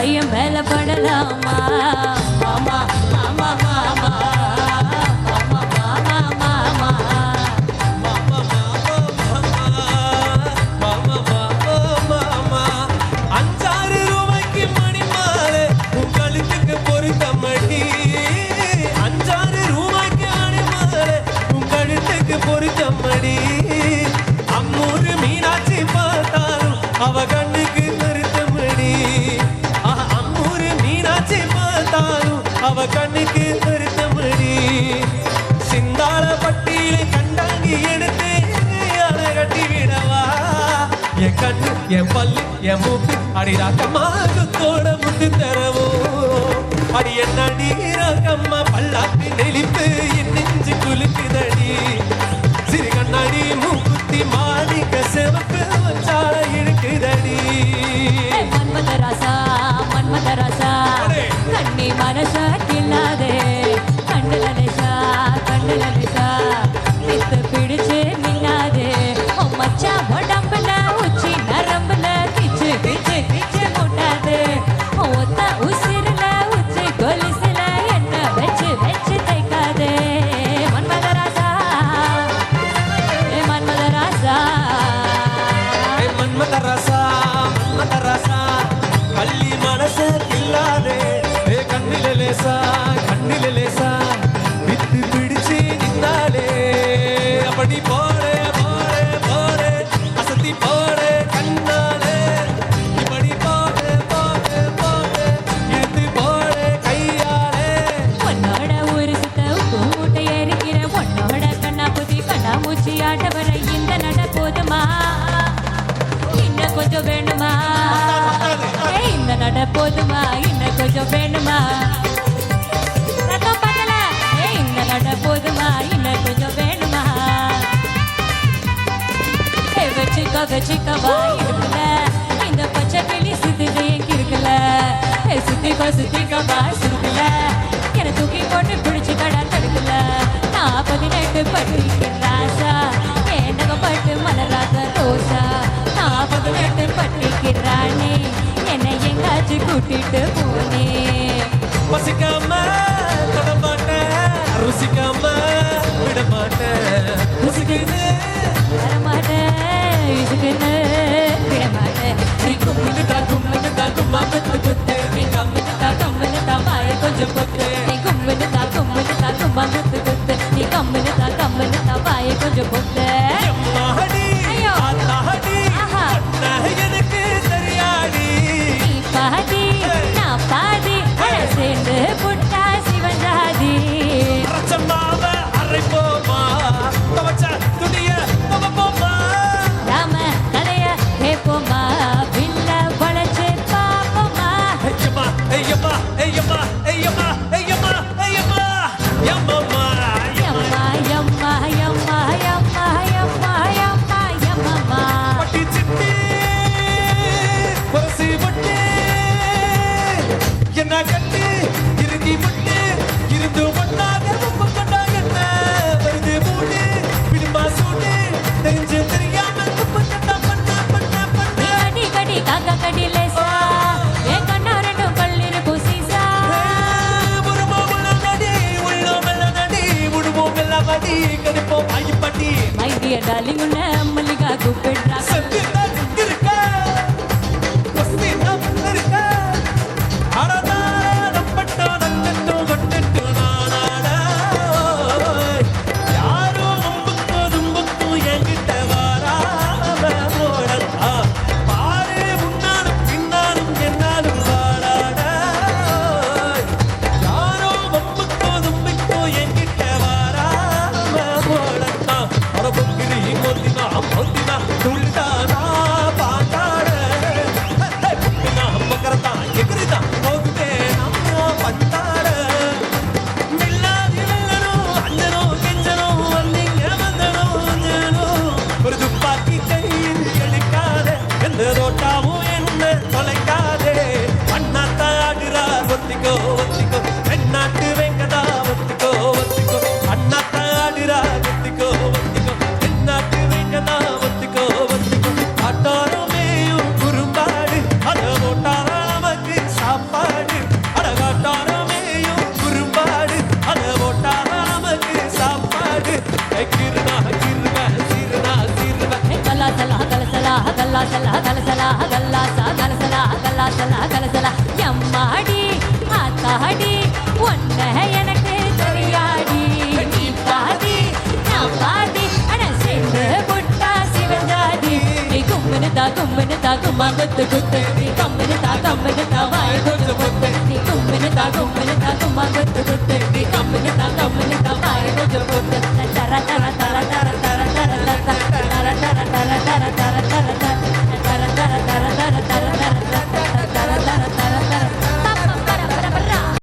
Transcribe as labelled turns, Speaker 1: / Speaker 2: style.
Speaker 1: பையன் மேல படலாமா மாமா மாமா மாமா
Speaker 2: பொருத்தமடி அம்மூரு மீனாட்சி பார்த்தாலும் அவ கண்ணுக்கு பொருத்தமடி அம்மூரு மீனாட்சி பார்த்தாலும் அவ கண்ணுக்கு பொருத்தமடி சிந்தாள பட்டியில கண்டாங்கி எடுத்து அதை கட்டி விடவா என் கண்ணு என் பல்லு என் மூக்கு அடிராக்கம்மா குத்தோட முட்டு தரவோ அடி என்னடி ராக்கம்மா பல்லாக்கு நெளிப்பு என் நெஞ்சு குலுக்குதடி சிறு கண்ணாடி மூக்குத்தி மாணிக்க செவப்பு வச்சால இழுக்குதடி
Speaker 1: மன்மதராசா மன்மதராசா கண்ணி மனச கில்லாதே கண்ணுல நிஷா வித்து பிடிச்சு நின்னாதே மச்சா உடம்புல உச்சி நரம்புல கிச்சு கிச்சு கிச்சு முட்டாது ஒத்த உசிரில உச்சி கொலிசில என்ன வச்சு வச்சு தைக்காதே மன்மதராசா மன்மதராசா
Speaker 2: மன்மதராசா மன்மதராசா கள்ளி மனச கில்லாதே கண்ணில லேசா வித்து பிடிச்சு நின்னாலே அப்படி போடே போடே போடே அசத்தி போடே கண்ணாலே இப்படி போடே போடே போடே இழுத்து போடே கையாலே
Speaker 1: உன்னோட ஒரு சுத்த உப்பு மூட்டை எரிக்கிற உன்னோட கண்ணா புதி கண்ணா மூச்சி ஆட்ட வர இந்த நட போதுமா இன்னும் கொஞ்சம் வேணுமா இந்த நட போதுமா இன்னும் கொஞ்சம் வேணுமா இந்த நட போதுமா இன்னும் கொஞ்சம் வேணுமா வச்சுக்கவா இருக்குல்ல இந்த பச்சை கிளி சுத்திட்டு இருக்குல்ல சுத்திக்கவா சுருக்குல என தூக்கி போட்டு பிடிச்சு கடா தடுக்கல நான் 18 பட்டிருக்கேன் ராசா ஏண்டக பட்டு மலராத ரோசா நான் 18 பட்டிருக்கிறானே என்னை எங்காச்சும் கூட்டிட்டு போனே
Speaker 2: பசிக்காம தொடமாட்டேன் ருசிக்காம விடமாட்டேன் ருசிக்குன்னு
Speaker 1: வரமாட்டேன் இதுக்குன்னு விடமாட்டேன் நீ கும்பிட்டு கும்மா குத்து குத்து நீ கம்முன்னு தான் வாய கொஞ்சம் பொத்து நீ கும்பிட்டு கும்மா குத்து குத்து நீ கம்முன்னு தான் வாய கொஞ்சம் பொத்து
Speaker 2: எனக்கு தெரியாடி
Speaker 1: நீ பாதி நான் பாதி சேர்ந்து புட்டா சிவஞ்சாதி
Speaker 2: ரச்சம்மாவ அரைப்போமா தவச்ச துணிய தவப்போமா
Speaker 1: ராம கலைய கேப்போமா பில்ல வளைச்சு பாப்போமா
Speaker 2: ஐயம்மா ஐயம்மா ஐயம்மா ஐயம்மா ஐயம்மா ஐயம்மா யம்மம்மா
Speaker 1: யம்மா யம்மா யம்மா யம்மா யம்மா யம்மா யம்மம்மா
Speaker 2: பட்டி சிட்டி பரசி பட்டி என்ன கட்டி இறுதி பட்டி இருந்து ஒன்னாக ரொம்ப கொண்டாக என்ன வருது மூடு விடுமா சூடு தெரிஞ்சு தெரியாம தப்பு கண்டா பண்ண
Speaker 1: கடி கடி காக்கா கடி லேசா ஏ கண்ணா ரெண்டும் கல்லிருக்கும் சீசா
Speaker 2: கடிப்போம் ஐயப்பட்டி
Speaker 1: மை டியர் டார்லிங் உன்ன மல்லிகா கூப்பிடுறா
Speaker 2: சத்தியதான் இருக்க வசதி நம் இருக்க அடடா நம்பட்டோ நங்கட்டோ கொட்டட்டோ நானாடா யாரோ மும்புக்கோ தும்புக்கோ என்கிட்ட வாராம போடா பாரு முன்னாலும் பின்னாலும் என்னாலும் வாடாடா யாரோ மும்புக்கோ தும்புக்கோ என்கிட்ட வாராம போடா அட பொங்கிரி மோதினா மோதினா துள்ளிதானா பாட்டாட பொங்கினா மக்கரதா எகிரிதா போகுதே நம்ம பத்தாட மில்லாதி வெல்லனோ அஞ்சனோ கெஞ்சனோ வந்தீங்க வந்தனோ அஞ்சனோ ஒரு துப்பாக்கி கையில் எடுக்காத எந்த ரோட்டாவும் என்ன தொலைக்காதே அண்ணாத்தா ஆடுறா ஒத்திக்கோ ஒத்திக்கோ தென்னாட்டு வெங்கடா ஒத்திக்கோ ஒத்திக்கோ அண்ணாத்தா ஆடுறா ஒத்திக்கோ ஒத்திக்கோ தென்னாட்டு வெங்கடா ஒத்திக்கோ ஒத்திக்கோ ஆட்டாரமேயும் குறும்பாடு அத ஓட்டாரா நமக்கு சாப்பாடு
Speaker 1: கும்மா குத்து குத்து நீ கம்முன்னு தா வாய கொஞ்சம் பொத்து நீ கும்முன்னு தா கும்மா குத்து குத்து நீ கம்முன்னு தா வாய கொஞ்சம் பொத்து தர தர தர தர தர தர தர தர தர தர தர தர